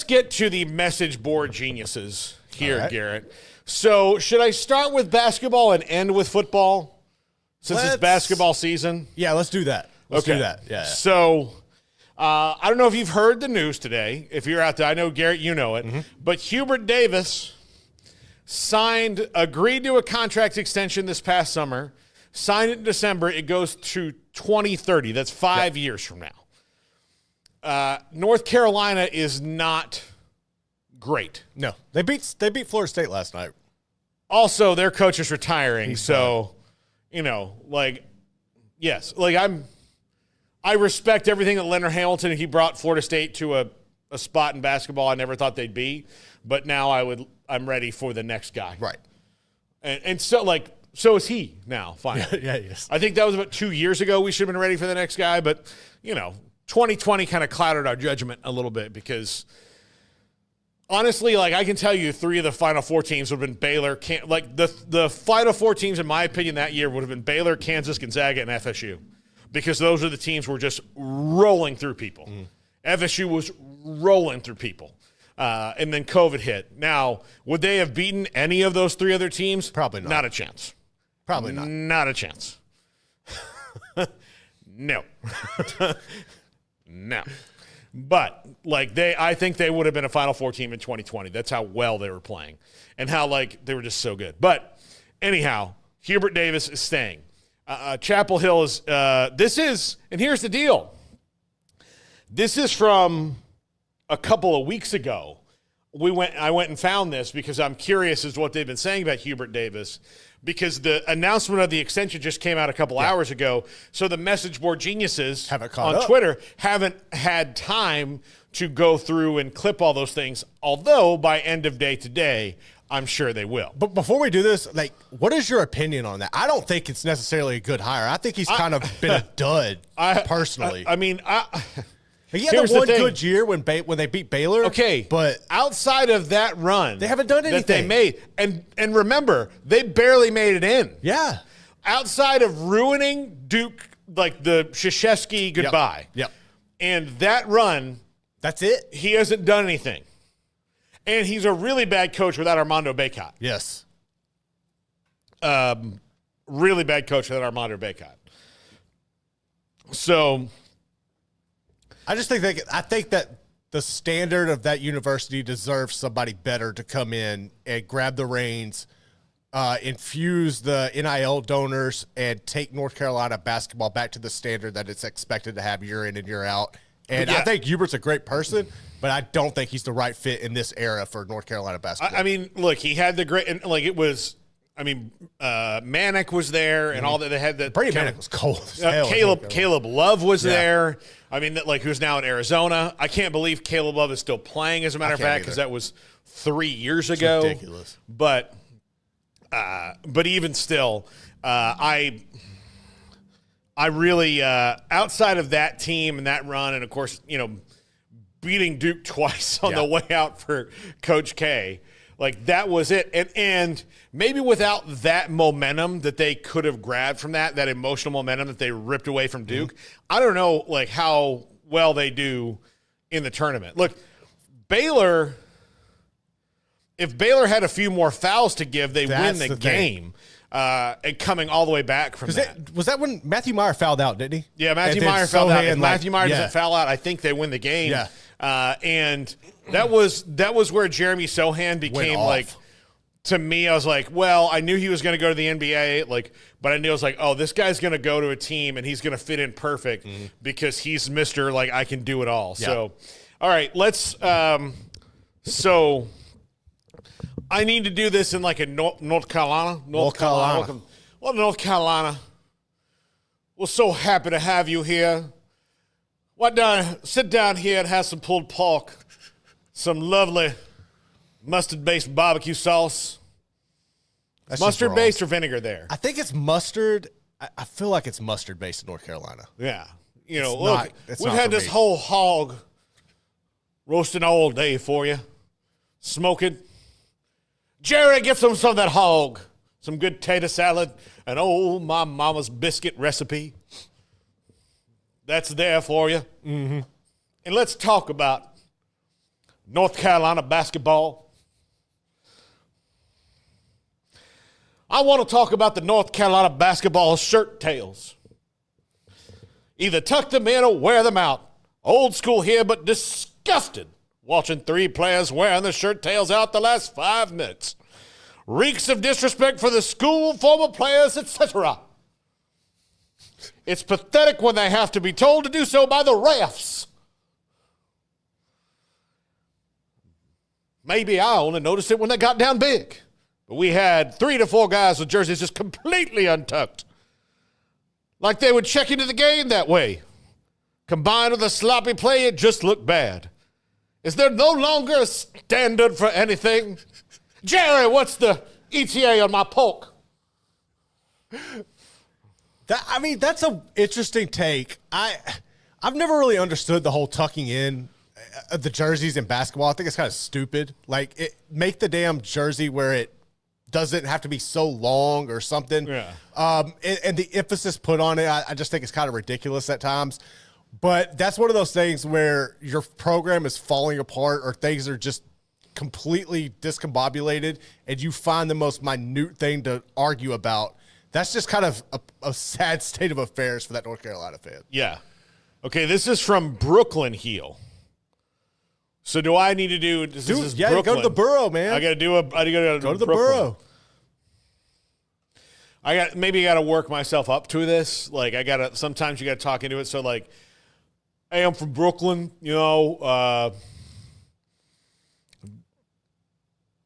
get to the message board geniuses here, right. Garrett. So should I start with basketball and end with football since it's basketball season? Yeah, let's do that. Let's do that. Yeah. So I don't know if you've heard the news today. If you're out there, I know, Garrett, you know it. But Hubert Davis agreed to a contract extension this past summer, signed it in December. It goes to 2030. That's 5 years from now. North Carolina is not great. No, they beat Florida State last night. Also, their coach is retiring, yes, I respect everything that Leonard Hamilton, he brought Florida State to a spot in basketball I never thought they'd be, but now I'm ready for the next guy. Right. And so is he now, finally. Yeah, yes. I think that was about 2 years ago we should have been ready for the next guy, but, 2020 kind of clouded our judgment a little bit because – honestly, I can tell you 3 of the Final Four teams would have been Baylor. The Final Four teams, in my opinion, that year would have been Baylor, Kansas, Gonzaga, and FSU because those are the teams who were just rolling through people. FSU was rolling through people. And then COVID hit. Now, would they have beaten any of those 3 other teams? Probably not. Not a chance. Probably not. Not a chance. No. No. But, I think they would have been a Final Four team in 2020. That's how well they were playing and how, they were just so good. But, anyhow, Hubert Davis is staying. Chapel Hill is and here's the deal. This is from a couple of weeks ago. I went and found this because I'm curious as to what they've been saying about Hubert Davis because the announcement of the extension just came out a couple hours ago. So the message board geniuses on Twitter haven't had time to go through and clip all those things, although by end of day today, I'm sure they will. But before we do this, what is your opinion on that? I don't think it's necessarily a good hire. I think he's kind of been a dud, personally. He had the one good year when they beat Baylor. Okay, but outside of that run, they haven't done anything that they made. And remember, they barely made it in. Yeah. Outside of ruining Duke, the Krzyzewski goodbye. Yep. And that run, that's it. He hasn't done anything. And he's a really bad coach without Armando Bacot. Yes. Really bad coach without Armando Bacot. So I think that the standard of that university deserves somebody better to come in and grab the reins, infuse the NIL donors, and take North Carolina basketball back to the standard that it's expected to have year in and year out. And I think Hubert's a great person, but I don't think he's the right fit in this era for North Carolina basketball. Look, he had the great, and it was. Manic was there, and all that. They had the Brady Manic was cold as hell. Caleb Love was there. Who's now in Arizona. I can't believe Caleb Love is still playing. As a matter of fact, because that was 3 years ago. Ridiculous. But even still, I really outside of that team and that run, and of course, beating Duke twice on the way out for Coach K. That was it. And maybe without that momentum that they could have grabbed from that emotional momentum that they ripped away from Duke, I don't know, how well they do in the tournament. Look, Baylor, if Baylor had a few more fouls to give, they win the game. And coming all the way back from that. Was that when Matthew Meyer fouled out, didn't he? Yeah, Matthew Meyer fouled out. If Matthew Meyer doesn't foul out, I think they win the game. Yeah. And that was where Jeremy Sohan became to me, I was like, well, I knew he was going to go to the NBA, but I knew I was like, oh, this guy's going to go to a team and he's going to fit in perfect because he's Mr. I can do it all. Yeah. So, all right, let's so I need to do this in a North Carolina. Welcome. Well, North Carolina, we're so happy to have you here. Sit down here and have some pulled pork, some lovely mustard-based barbecue sauce. Mustard-based or vinegar there? I think it's mustard. I feel like it's mustard-based in North Carolina. Yeah. We've had this whole hog roasting all day for you, smoking. Jerry, get some of that hog, some good tater salad, and my mama's biscuit recipe. That's there for you. Mm-hmm. And let's talk about North Carolina basketball. I want to talk about the North Carolina basketball shirt tails. Either tuck them in or wear them out. Old school here, but disgusted watching 3 players wearing the shirt tails out the last 5 minutes. Reeks of disrespect for the school, former players, etc. It's pathetic when they have to be told to do so by the refs. Maybe I only noticed it when they got down big. But we had 3 to 4 guys with jerseys just completely untucked. Like they would check into the game that way. Combined with the sloppy play, it just looked bad. Is there no longer a standard for anything? Jerry, what's the ETA on my poke? That's an interesting take. I've never really understood the whole tucking in of the jerseys in basketball. I think it's kind of stupid. Like, make the damn jersey where it doesn't have to be so long or something. Yeah. And the emphasis put on it, I just think it's kind of ridiculous at times. But that's one of those things where your program is falling apart or things are just completely discombobulated and you find the most minute thing to argue about. That's just kind of a sad state of affairs for that North Carolina fan. Yeah. Okay, this is from Brooklyn Heel. So do I need to do? This is Brooklyn. Go to the borough, man. I got to do a. I gotta go to the Brooklyn. borough. I got to work myself up to this. Like sometimes you got to talk into it. So like, hey, I'm from Brooklyn. You know,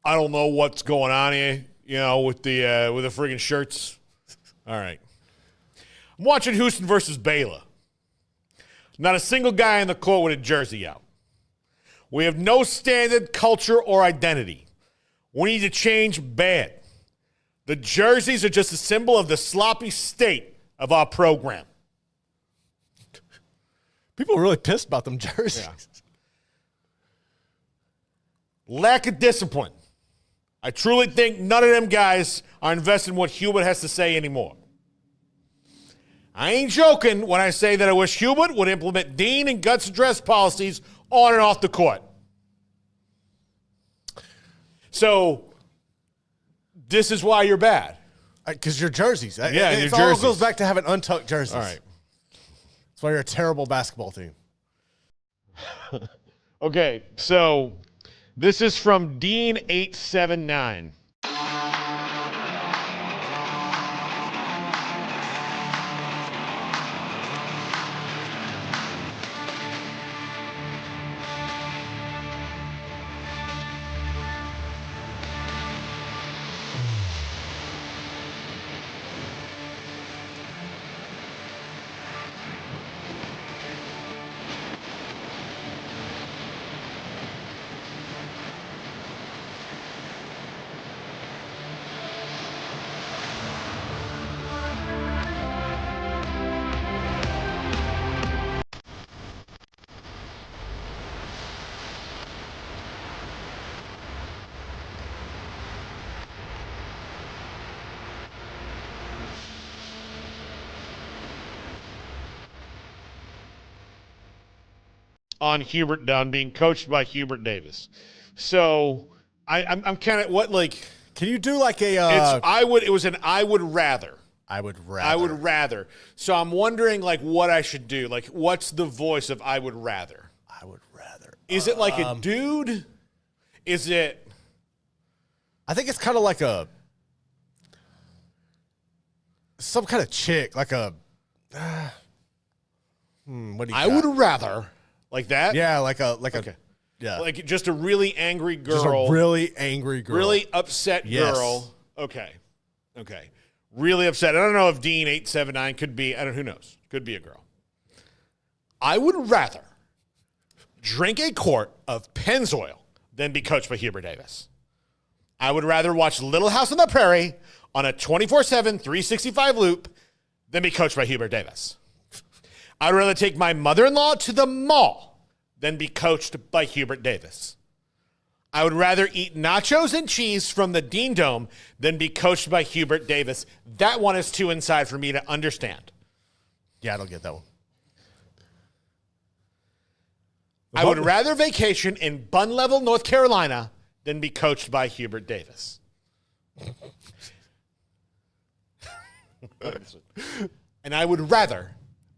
I don't know what's going on here. You know, with the friggin' shirts. All right, I'm watching Houston versus Baylor. Not a single guy in the court with a jersey out. We have no standard, culture, or identity. We need to change bad. The jerseys are just a symbol of the sloppy state of our program. People are really pissed about them jerseys. Yeah. Lack of discipline. I truly think none of them guys are invested in what Hubert has to say anymore. I ain't joking when I say that I wish Hubert would implement Dean and Guts dress policies on and off the court. So, this is why you're bad. Because your jerseys. Yeah, it all goes back to having untucked jerseys. All right. That's why you're a terrible basketball team. Okay, so this is from Dean879. On being coached by Hubert Davis. So I'm kind of Can you do like a? I would rather. I would rather. So I'm wondering like what I should do. Like what's the voice of I would rather? I would rather. Is it like a dude? Is it? I think it's kind of like some kind of chick, like a. What do you? I would rather. Like that? Yeah, like a yeah. Like just a really angry girl. Just a really angry girl. Really upset girl. Okay. Really upset. I don't know if Dean879 could be, who knows? Could be a girl. I would rather drink a quart of Pennzoil than be coached by Hubert Davis. I would rather watch Little House on the Prairie on a 24/7, 365 loop than be coached by Hubert Davis. I'd rather take my mother-in-law to the mall than be coached by Hubert Davis. I would rather eat nachos and cheese from the Dean Dome than be coached by Hubert Davis. That one is too inside for me to understand. Yeah, I don't get that one. I would rather vacation in Bun Level, North Carolina than be coached by Hubert Davis. And I would rather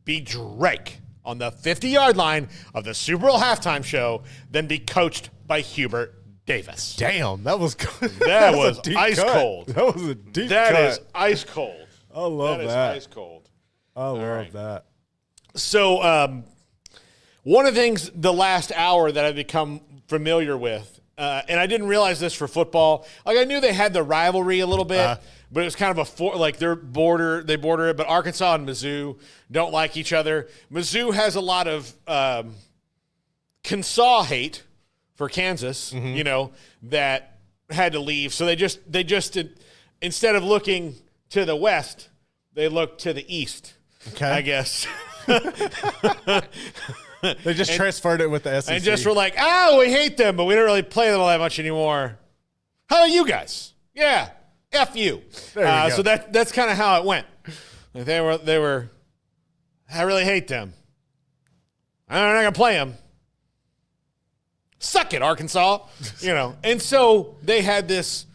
be Drake on the 50-yard line of the Super Bowl halftime show than be coached by Hubert Davis. Damn, that was good. That was ice cold. That was a deep cut. That is ice cold. I love that. That is ice cold. I love that. So one of the things the last hour that I've become familiar with, and I didn't realize this for football. Like I knew they had the rivalry a little bit, but it was kind of they border it. But Arkansas and Mizzou don't like each other. Mizzou has a lot of Kansas hate for Kansas, that had to leave. So they just instead of looking to the west, they looked to the east. Okay, I guess. They just transferred it with the SEC. And just were like, we hate them, but we don't really play them all that much anymore. How about you guys? Yeah, F you. There you go. So that's kind of how it went. Like they were, I really hate them. I'm not going to play them. Suck it, Arkansas. And so they had this.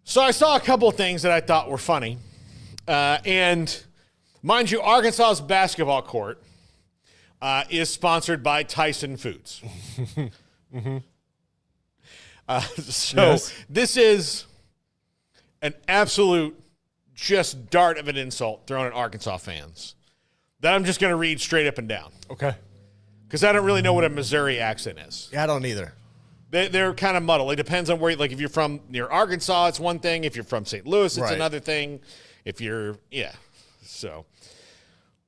So I saw a couple of things that I thought were funny. And mind you, Arkansas's basketball court is sponsored by Tyson Foods. This is an absolute just dart of an insult thrown at Arkansas fans that I'm just going to read straight up and down. Okay. Because I don't really know what a Missouri accent is. Yeah, I don't either. They're kind of muddled. It depends on where, like if you're from near Arkansas, it's one thing. If you're from St. Louis, it's another thing. If you're, So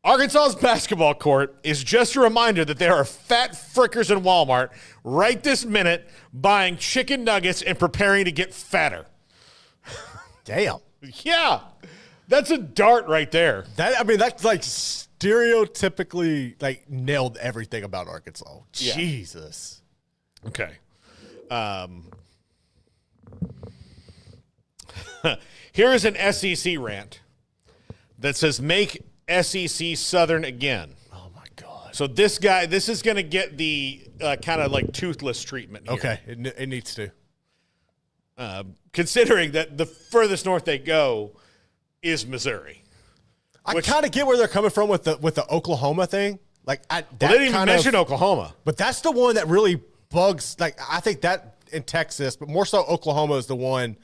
Arkansas's basketball court is just a reminder that there are fat frickers in Walmart right this minute buying chicken nuggets and preparing to get fatter. Damn. Yeah. That's a dart right there. That's like stereotypically like nailed everything about Arkansas. Yeah. Jesus. Okay. Here is an SEC rant that says make SEC Southern again. Oh, my God. So this is going to get the kind of like toothless treatment here. Okay, it needs to. Considering that the furthest north they go is Missouri. I kind of get where they're coming from with the Oklahoma thing. Like they didn't even mention Oklahoma. But that's the one that really bugs. Like I think that in Texas, but more so Oklahoma is the one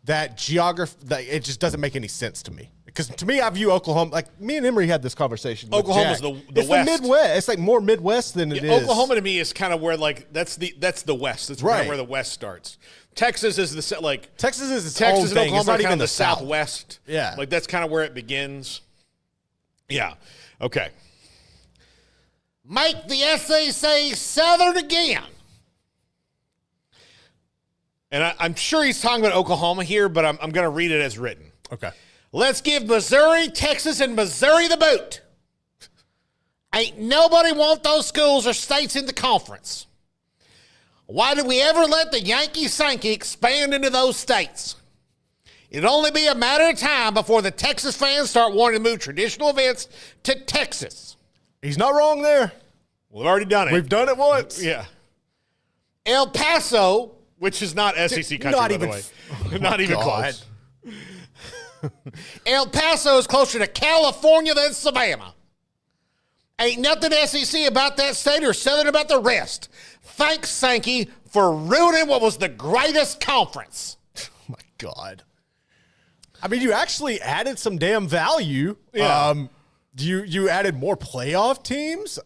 that it just doesn't make any sense to me. Because to me, I view Oklahoma, like me and Emery had this conversation. Oklahoma's the It's West. the Midwest. It's like more Midwest than it is. Oklahoma to me is kind of where like that's the West. That's kind of where the West starts. Texas is Texas is its Texas own and thing. Oklahoma It's not are kind even of the South. Southwest. Yeah, like that's kind of where it begins. Yeah. Okay. Make the SEC Southern again. And I'm sure he's talking about Oklahoma here, but I'm going to read it as written. Okay. Let's give Missouri, Texas, and Missouri the boot. Ain't nobody want those schools or states in the conference. Why did we ever let the Yankee-Sankey expand into those states? It'd only be a matter of time before the Texas fans start wanting to move traditional events to Texas. He's not wrong there. We've already done it. We've done it once. Yeah. El Paso, which is not SEC country, by the way. Not even close. El Paso is closer to California than Savannah. Ain't nothing SEC about that state or Southern about the rest. Thanks, Sankey, for ruining what was the greatest conference. Oh, my God. I mean, you actually added some damn value. Yeah. You added more playoff teams.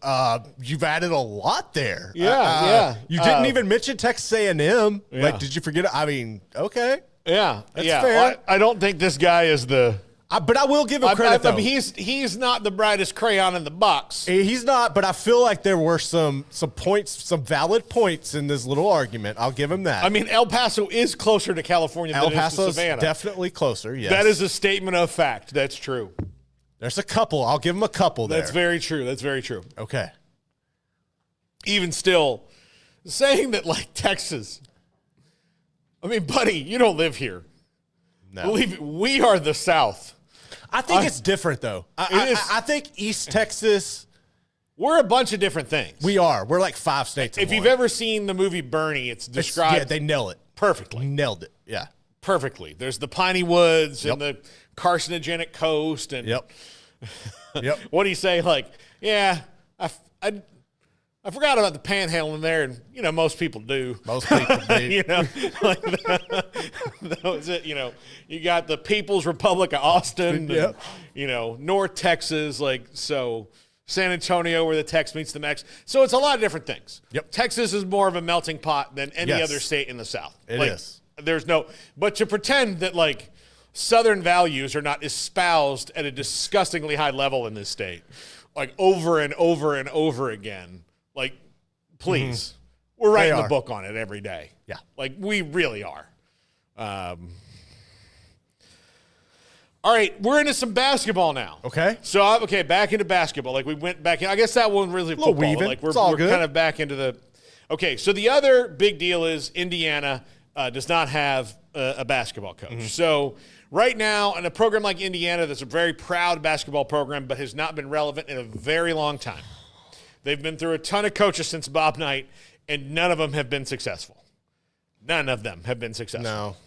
You've added a lot there. Yeah. You didn't even mention Texas A&M. Yeah. Like, did you forget it? I mean, okay. Yeah. That's fair. fair. I don't think this guy is the... but I will give him credit, though. I mean, he's not the brightest crayon in the box. He's not, but I feel like there were some points, some valid points in this little argument. I'll give him that. I mean, El Paso is closer to California than it is to Savannah. Definitely closer, yes. That is a statement of fact. That's true. There's a couple. I'll give him a couple there. That's very true. That's very true. Okay. Even still, saying that, like, Texas, I mean, buddy, you don't live here. No. Believe it, we are the South. I think it's different, though. I think East Texas We're a bunch of different things. We are. We're like 5 states. If you've ever seen the movie Bernie, it's described. they nail it perfectly. Nailed it. Yeah. Perfectly. There's the piney woods and the carcinogenic coast. And Yep. what do you say? Like, yeah, I forgot about the panhandling there, and most people do. Most people do. Like that was it. You got the People's Republic of Austin. Yep. And, North Texas, so San Antonio, where the Tex meets the Mex. So it's a lot of different things. Yep. Texas is more of a melting pot than any other state in the South. It is. But to pretend that Southern values are not espoused at a disgustingly high level in this state, over and over and over again. Please, we're writing the book on it every day. Yeah. We really are. All right, we're into some basketball now. Okay. So, back into basketball. We went back in. I guess that one really football. Weaving. We're good. kind of back into the – okay, so the other big deal is Indiana does not have a basketball coach. So, right now, in a program like Indiana that's a very proud basketball program but has not been relevant in a very long time, they've been through a ton of coaches since Bob Knight, and none of them have been successful. None of them have been successful. No.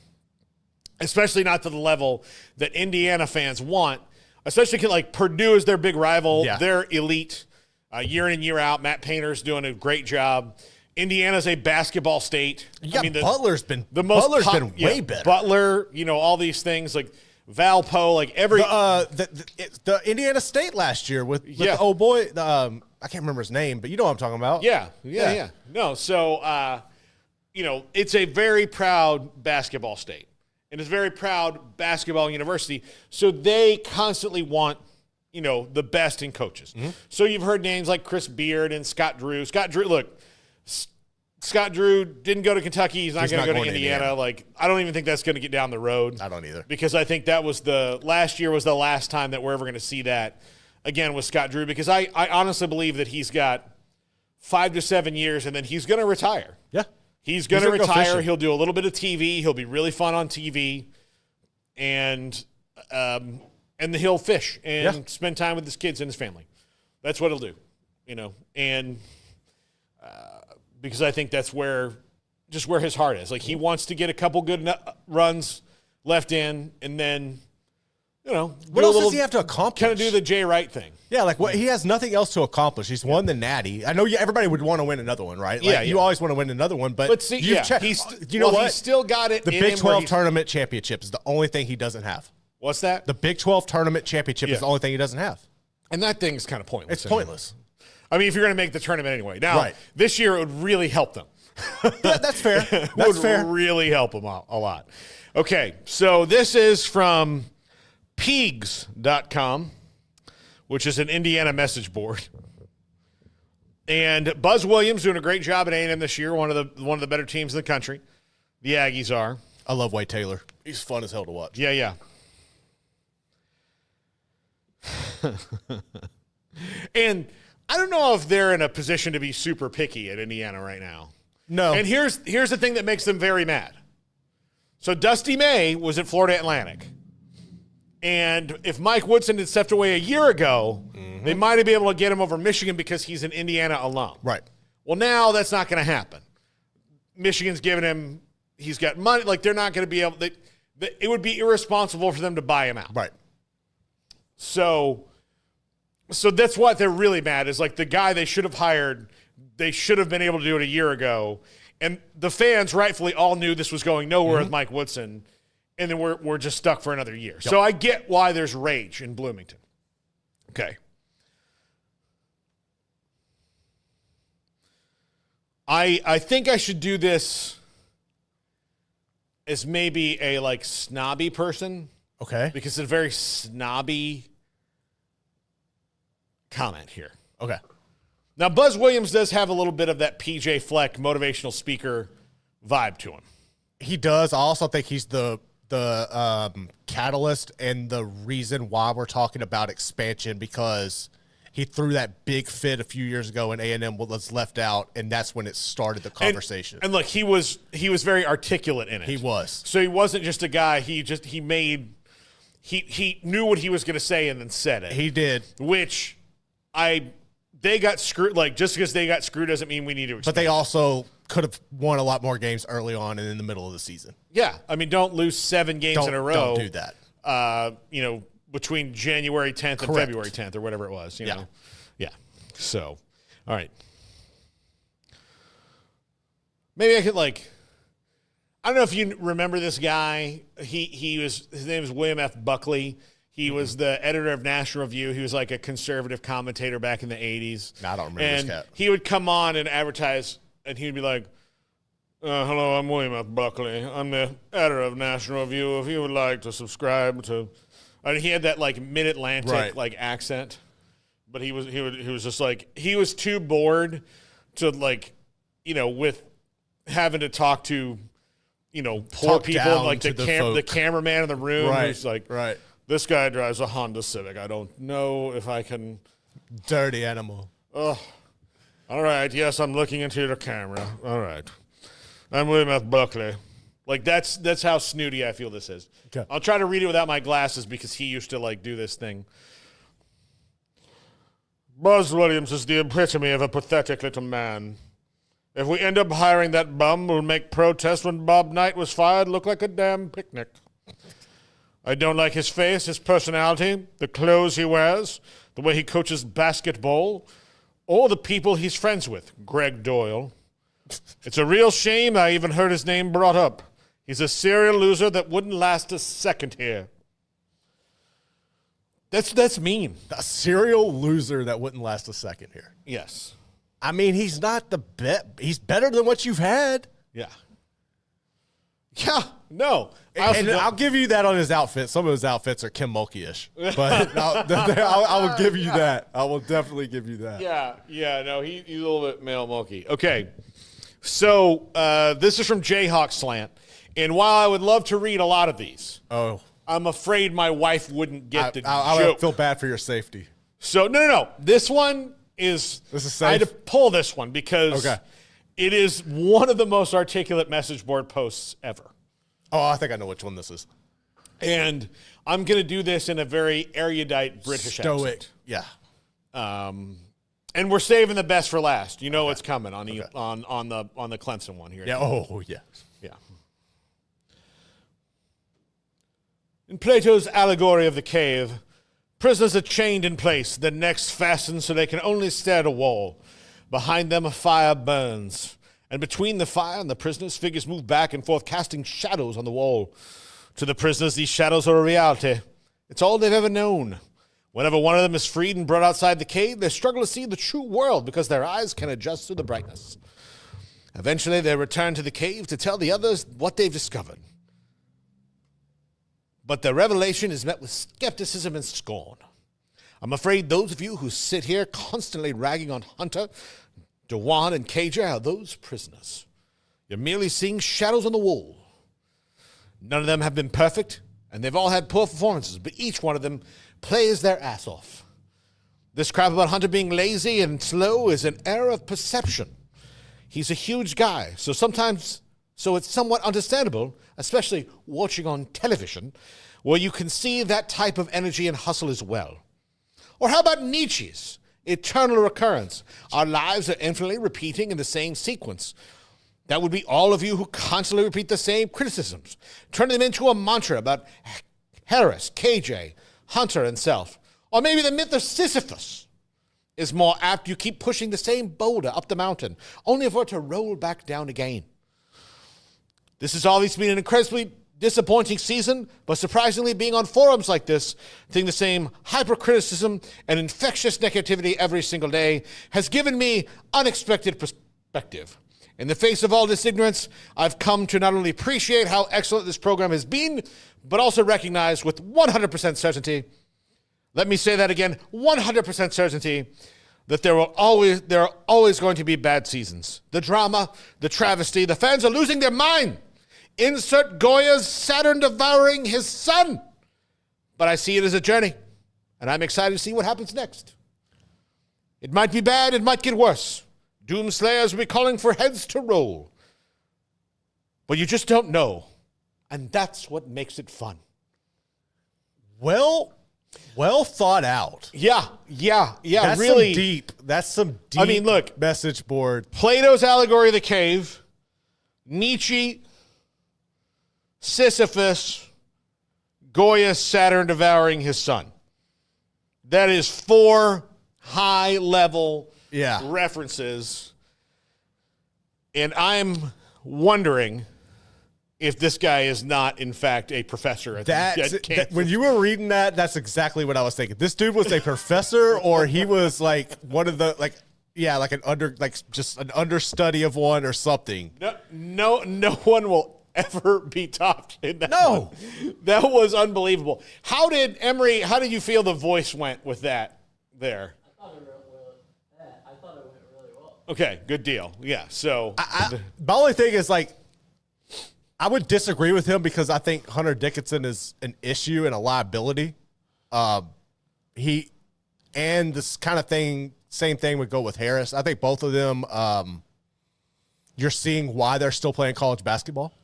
Especially not to the level that Indiana fans want, especially Purdue is their big rival. Yeah. They're elite year in and year out. Matt Painter's doing a great job. Indiana's a basketball state. Butler's been way better. Butler, all these things Valpo, every the Indiana State last year with the old boy. I can't remember his name, but you know what I'm talking about. Yeah. No, so it's a very proud basketball state. And it's a very proud basketball university. So they constantly want, the best in coaches. So you've heard names like Chris Beard and Scott Drew. Scott Drew didn't go to Kentucky. He's not going to go to Indiana. I don't even think that's going to get down the road. I don't either. Because I think that was last year was the last time that we're ever going to see that again with Scott Drew. Because I honestly believe that he's got 5 to 7 years and then he's going to retire. Yeah. He's going to retire. He'll do a little bit of TV. He'll be really fun on TV, and he'll fish and spend time with his kids and his family. That's what he'll do, and because I think that's where his heart is. He wants to get a couple good runs left in, and then what else does he have to accomplish? Kind of do the Jay Wright thing. Yeah, he has nothing else to accomplish. He's won the Natty. I know everybody would want to win another one, right? You always want to win another one, but see, he's still got it. The Big 12 tournament championship is the only thing he doesn't have. What's that? The Big 12 tournament championship is the only thing he doesn't have. And that thing's kind of pointless. It's pointless. I mean, if you're going to make the tournament anyway. Now, this year it would really help them. That's fair. That's fair. Really help them a lot. Okay, so this is from Peegs.com, which is an Indiana message board. And Buzz Williams doing a great job at A&M this year, one of the better teams in the country. The Aggies are. I love Wade Taylor. He's fun as hell to watch. Yeah. And I don't know if they're in a position to be super picky at Indiana right now. No. And here's the thing that makes them very mad. So Dusty May was at Florida Atlantic. And if Mike Woodson had stepped away a year ago, they might have been able to get him over Michigan because he's an Indiana alum. Right. Well, now that's not going to happen. Michigan's giving him – he's got money. They're not going to be able – it would be irresponsible for them to buy him out. Right. So that's what they're really mad is the guy they should have hired, they should have been able to do it a year ago. And the fans rightfully all knew this was going nowhere with Mike Woodson. And then we're just stuck for another year. Yep. So I get why there's rage in Bloomington. Okay. I think I should do this as maybe a snobby person. Okay. Because it's a very snobby comment here. Okay. Now, Buzz Williams does have a little bit of that PJ Fleck motivational speaker vibe to him. He does. I also think he's the catalyst and the reason why we're talking about expansion, because he threw that big fit a few years ago and A&M was left out, and that's when it started the conversation. And look, he was very articulate in it. He was. So he wasn't just a guy. He knew what he was going to say and then said it. He did. Which I they got screwed. Like, just because they got screwed doesn't mean we need to expand. But they also could have won a lot more games early on and in the middle of the season. Yeah. I mean, don't lose 7 games in a row. Don't do that. Between January 10th and Correct. February 10th or whatever it was. You know? Yeah. So, all right. Maybe I could, like, I don't know if you remember this guy. His name is William F. Buckley. He was the editor of National Review. He was like a conservative commentator back in the 80s. I don't remember and this cat. He would come on and advertise, and he would be like, hello, I'm William F. Buckley. I'm the editor of National Review. If you would like to subscribe to... And he had that, like, mid-Atlantic, like, accent. But he was just, like... He was too bored to, like, with having to talk to, poor people. And, like, the cameraman in the room. Right, who's like, right. This guy drives a Honda Civic. I don't know if I can... Dirty animal. Oh, all right. Yes, I'm looking into the camera. All right. I'm William F. Buckley. Like, that's how snooty I feel this is. Okay. I'll try to read it without my glasses because he used to, like, do this thing. Buzz Williams is the epitome of a pathetic little man. If we end up hiring that bum who'll make protest when Bob Knight was fired look like a damn picnic. I don't like his face, his personality, the clothes he wears, the way he coaches basketball, or the people he's friends with, Greg Doyle. It's a real shame I even heard his name brought up. He's a serial loser that wouldn't last a second here. That's mean. A serial loser that wouldn't last a second here. Yes. I mean, he's not the best. He's better than what you've had. Yeah. Yeah. No. I'll give you that on his outfit. Some of his outfits are Kim Mulkey-ish. But I will give you that. I will definitely give you that. Yeah. Yeah. No, he's a little bit male Mulkey. Okay. So this is from Jayhawk Slant. And while I would love to read a lot of these, I'm afraid my wife wouldn't get the joke. I feel bad for your safety. So, no. This one is safe? I had to pull this one because it is one of the most articulate message board posts ever. Oh, I think I know which one this is. And I'm going to do this in a very erudite British Stoic. accent. Yeah. And we're saving the best for last. You know what's coming on the Clemson one here. Yeah. Oh, yeah. Yeah. In Plato's allegory of the cave, prisoners are chained in place, their necks fastened so they can only stare at a wall. Behind them a fire burns, and between the fire and the prisoners, figures move back and forth, casting shadows on the wall. To the prisoners, these shadows are a reality. It's all they've ever known. Whenever one of them is freed and brought outside the cave, they struggle to see the true world because their eyes can adjust to the brightness. Eventually, they return to the cave to tell the others what they've discovered. But their revelation is met with skepticism and scorn. I'm afraid those of you who sit here constantly ragging on Hunter, Dewan, and KJ are those prisoners. You're merely seeing shadows on the wall. None of them have been perfect, and they've all had poor performances, but each one of them plays their ass off. This crap about Hunter being lazy and slow is an error of perception. He's a huge guy, so it's somewhat understandable, especially watching on television, where you can see that type of energy and hustle as well. Or how about Nietzsche's eternal recurrence? Our lives are infinitely repeating in the same sequence. That would be all of you who constantly repeat the same criticisms, turning them into a mantra about Harris, KJ, Hunter, and self. Or maybe the myth of Sisyphus is more apt. You keep pushing the same boulder up the mountain, only for it to roll back down again. This has always been an incredibly disappointing season, but surprisingly, being on forums like this, seeing the same hypercriticism and infectious negativity every single day has given me unexpected perspective. In the face of all this ignorance, I've come to not only appreciate how excellent this program has been, but also recognize with 100% certainty, let me say that again, 100% certainty, that there are always going to be bad seasons. The drama, the travesty, the fans are losing their mind. Insert Goya's Saturn devouring his son. But I see it as a journey, and I'm excited to see what happens next. It might be bad, it might get worse. Doomslayers will be calling for heads to roll. But you just don't know, and that's what makes it fun. Well, Well thought out. Yeah. That's really some deep. That's some deep. I mean, look, message board. Plato's allegory of the cave, Nietzsche, Sisyphus, Goya, Saturn devouring his son. That is 4 high-level references. And I'm wondering if this guy is not, in fact, a professor at Kansas. When you were reading that, that's exactly what I was thinking. This dude was a professor, or he was like one of the just an understudy of one or something. No one will ever be topped in that. No, one. That was unbelievable. How did you feel the voice went with that there? I thought it went really well. Okay, good deal. Yeah. So my only thing is I would disagree with him because I think Hunter Dickinson is an issue and a liability. This kind of thing, same thing would go with Harris. I think both of them, you're seeing why they're still playing college basketball.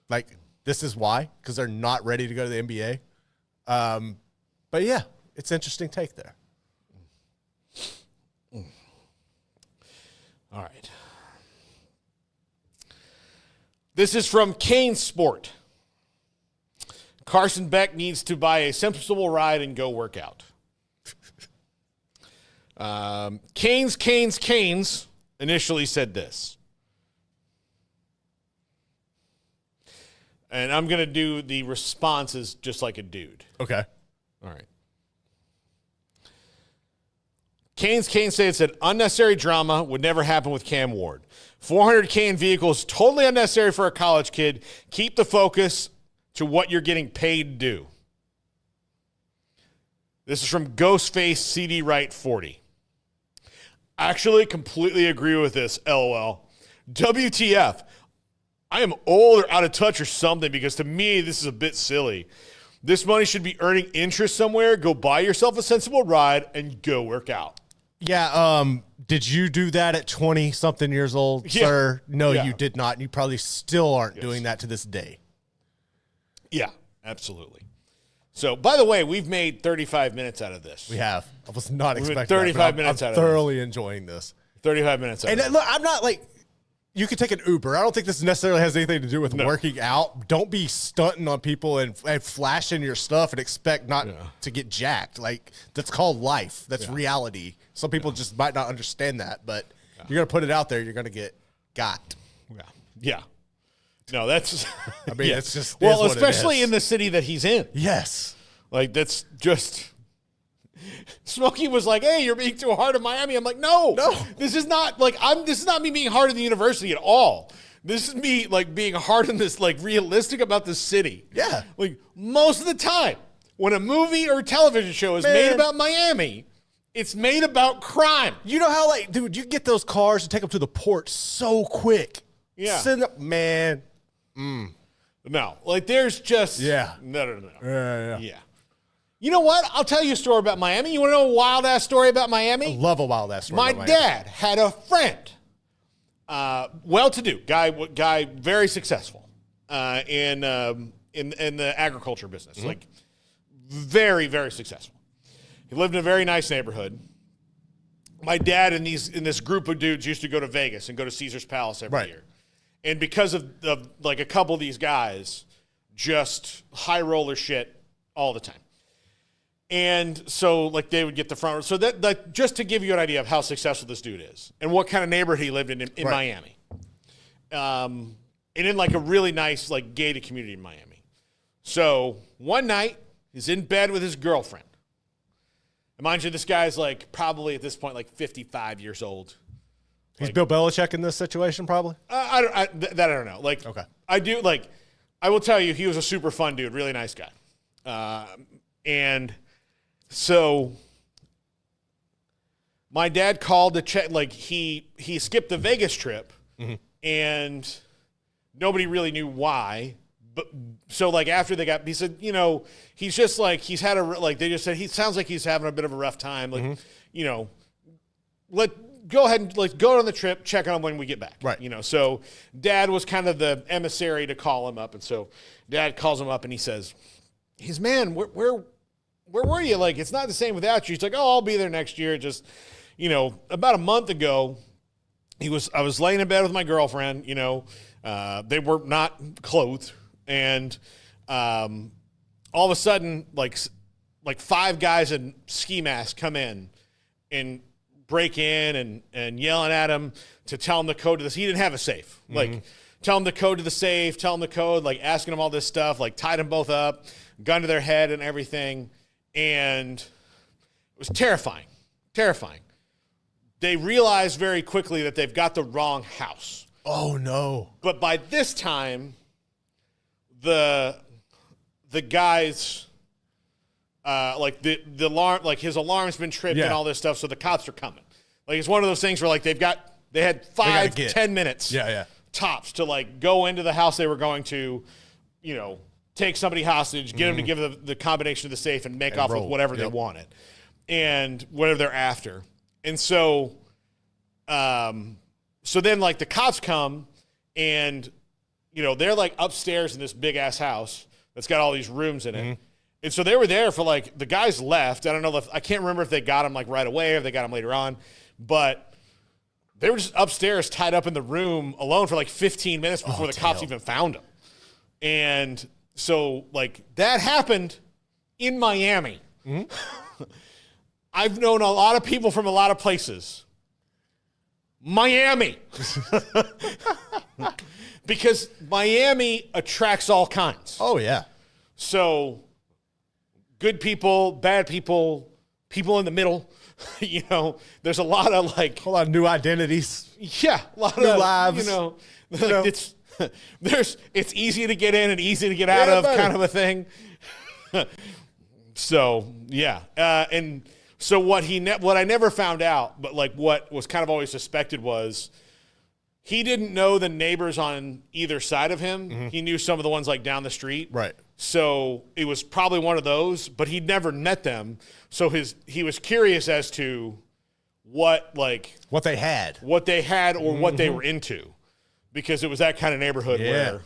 Like, this is why, because they're not ready to go to the NBA. But yeah, it's an interesting take there. All right. This is from Kane Sport. Carson Beck needs to buy a sensible ride and go work out. Canes initially said this. And I'm going to do the responses just like a dude. Okay. All right. Kane said unnecessary drama would never happen with Cam Ward. 400K in vehicles totally unnecessary for a college kid. Keep the focus to what you're getting paid to do. This is from Ghostface CD Wright 40. Actually, completely agree with this, LOL. WTF. I am old or out of touch or something because to me, this is a bit silly. This money should be earning interest somewhere. Go buy yourself a sensible ride and go work out. Yeah, did you do that at 20-something years old, sir? No, you did not. And you probably still aren't doing that to this day. Yeah, absolutely. So, by the way, we've made 35 minutes out of this. We have. I was not expecting 35 minutes out of this. I'm thoroughly enjoying this. 35 minutes out of this. Look, I'm not you could take an Uber. I don't think this necessarily has anything to do with working out. Don't be stunting on people and flashing your stuff and expect not to get jacked. That's called life. That's reality. Some people just might not understand that, but you're going to put it out there, you're going to get got. Yeah. No, that's... I mean, it's just... Well, especially in the city that he's in. Yes. That's just... Smokey was like, "Hey, you're being too hard on Miami." I'm like, no. This is not this is not me being hard on the university at all. This is me being hard on this, realistic about the city. Yeah. Most of the time, when a movie or television show is made about Miami, it's made about crime. You know how dude, you get those cars and take them to the port so quick. Yeah. Send up, man. No, there's just no. Yeah. You know what? I'll tell you a story about Miami. You want to know a wild-ass story about Miami? I love a wild-ass story My about Miami. dad had a friend, well-to-do, guy very successful in the agriculture business, very, very successful. He lived in a very nice neighborhood. My dad and this group of dudes used to go to Vegas and go to Caesar's Palace every year. And because of a couple of these guys, just high roller shit all the time. And so, they would get the front row. So that just to give you an idea of how successful this dude is and what kind of neighborhood he lived in Miami. And in, a really nice, gated community in Miami. So one night, he's in bed with his girlfriend. And mind you, this guy's, probably at this point, 55 years old. He's Bill Belichick in this situation, probably? I don't know. Okay. I do, I will tell you, he was a super fun dude, really nice guy. And... So, my dad called to check, he skipped the Vegas trip, and nobody really knew why. But so, after they got, he said, he's just he's had they just said, he sounds like he's having a bit of a rough time. Go ahead and go on the trip, check on him when we get back. Right. So dad was kind of the emissary to call him up. And so dad calls him up and he says, man, where were you? Like, it's not the same without you. He's like, oh, I'll be there next year. Just, about a month ago, I was laying in bed with my girlfriend, they were not clothed. And all of a sudden, like 5 guys in ski masks come in and break in and yelling at him to tell him the code to this. He didn't have a safe. Like, tell him the code to the safe, tell him the code, like asking him all this stuff, like tied them both up, gun to their head and everything. And it was terrifying. They realized very quickly that they've got the wrong house. Oh, no. But by this time, the guys, the alarm, like his alarm's been tripped and all this stuff, so the cops are coming. Like, it's one of those things where, like, they had 5-10 minutes tops to, like, go into the house they were going to, take somebody hostage, get them to give the combination of the safe and make off with whatever they wanted and whatever they're after. And so, then, like, the cops come and, they're, like, upstairs in this big-ass house that's got all these rooms in it. And so they were there for, like, the guys left. I don't know I can't remember if they got them, like, right away or if they got them later on. But they were just upstairs tied up in the room alone for, like, 15 minutes before the cops even found them. And so, like, that happened in Miami. I've known a lot of people from a lot of places. Miami. Because Miami attracts all kinds. Oh, yeah. So, good people, bad people, people in the middle. There's a lot of, like... A lot of new identities. Yeah. A lot new of lives. It's easy to get in and easy to get out of, kind of a thing. So, yeah. And so what I never found out, but, like, what was kind of always suspected was he didn't know the neighbors on either side of him. He knew some of the ones, like, down the street. Right. So it was probably one of those, but he'd never met them. So he was curious as to what they had or what they were into, because it was that kind of neighborhood where,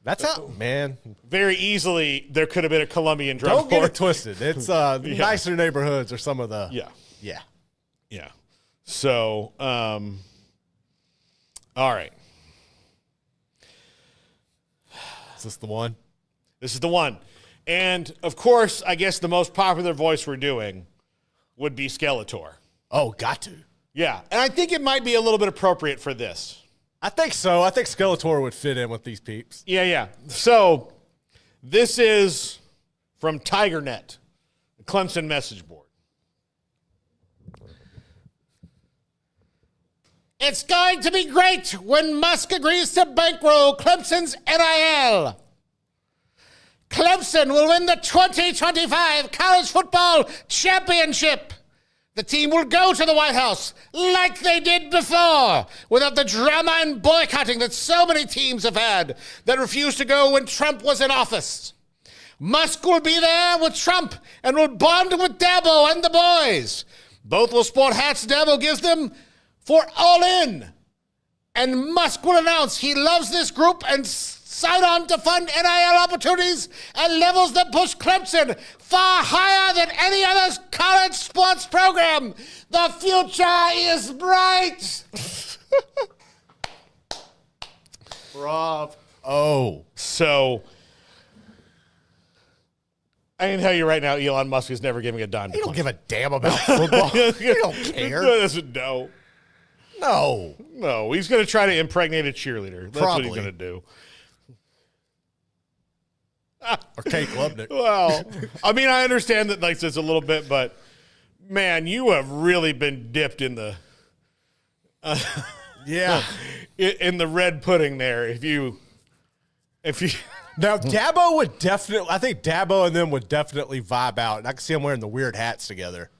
that's how, man. Very easily there could have been a Colombian drug Don't get lord. it twisted. It's nicer neighborhoods or some of the Yeah. So, all right. Is this the one? This is the one. And, of course, I guess the most popular voice we're doing would be Skeletor. Oh, got to. Yeah. And I think it might be a little bit appropriate for this. I think so. I think Skeletor would fit in with these peeps. Yeah. So, this is from TigerNet, the Clemson message board. It's going to be great when Musk agrees to bankroll Clemson's NIL. Clemson will win the 2025 College Football Championship. The team will go to the White House like they did before, without the drama and boycotting that so many teams have had that refused to go when Trump was in office. Musk will be there with Trump and will bond with Dabo and the boys. Both will sport hats Dabo gives them for All In. And Musk will announce he loves this group and sign on to fund NIL opportunities at levels that push Clemson far higher than any other college sports program. The future is bright. Rob. Oh. So, I can tell you right now, Elon Musk is never giving a dime to He don't Clemson. give a damn about football. He don't care. No, he's going to try to impregnate a cheerleader. That's what he's going to do. Or Kate Klubnik. Well, I mean, I understand that, like, it's a little bit, but man, you have really been dipped in the in the red pudding there. If you now, Dabo would definitely. I think Dabo and them would definitely vibe out, and I can see them wearing the weird hats together.